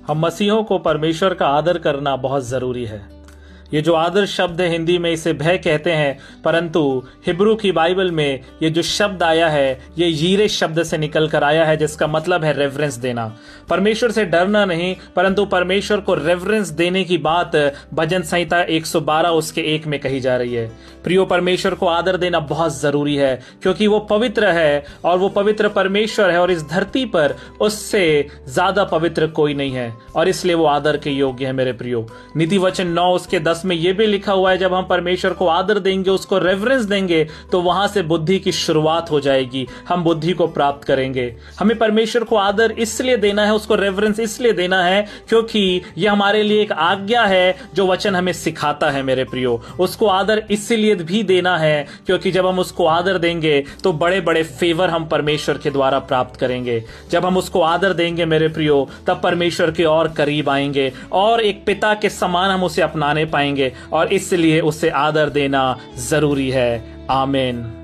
हम मसीहों को परमेश्वर का आदर करना बहुत जरूरी है। ये जो आदर शब्द है, हिंदी में इसे भय कहते हैं, परंतु हिब्रू की बाइबल में ये जो शब्द आया है ये यीरे शब्द से निकल कर आया है, जिसका मतलब है रेवरेंस देना। परमेश्वर से डरना नहीं, परंतु परमेश्वर को रेवरेंस देने की बात भजन संहिता 112 उसके 1 में कही जा रही है। प्रियो, परमेश्वर को आदर देना बहुत जरूरी है, क्योंकि वो पवित्र है और वो पवित्र परमेश्वर है और इस धरती पर उससे ज्यादा पवित्र कोई नहीं है, और इसलिए वो आदर के योग्य है। मेरे प्रियो, नीति वचन 9 उसके 10 में यह भी लिखा हुआ है, जब हम परमेश्वर को आदर देंगे, उसको रेवरेंस देंगे, तो वहां से बुद्धि की शुरुआत हो जाएगी, हम बुद्धि को प्राप्त करेंगे। हमें परमेश्वर को आदर इसलिए देना है, उसको रेवरेंस इसलिए देना है, क्योंकि यह हमारे लिए एक आज्ञा है जो वचन हमें सिखाता है। मेरे प्रियो, उसको आदर इसलिए भी देना है क्योंकि जब हम उसको आदर देंगे तो बड़े बड़े फेवर हम परमेश्वर के द्वारा प्राप्त करेंगे। जब हम उसको आदर देंगे मेरे प्रियो, तब परमेश्वर के और करीब आएंगे और एक पिता के समान हम उसे अपनाने पाएंगे, और इसलिए उसे आदर देना जरूरी है। आमीन।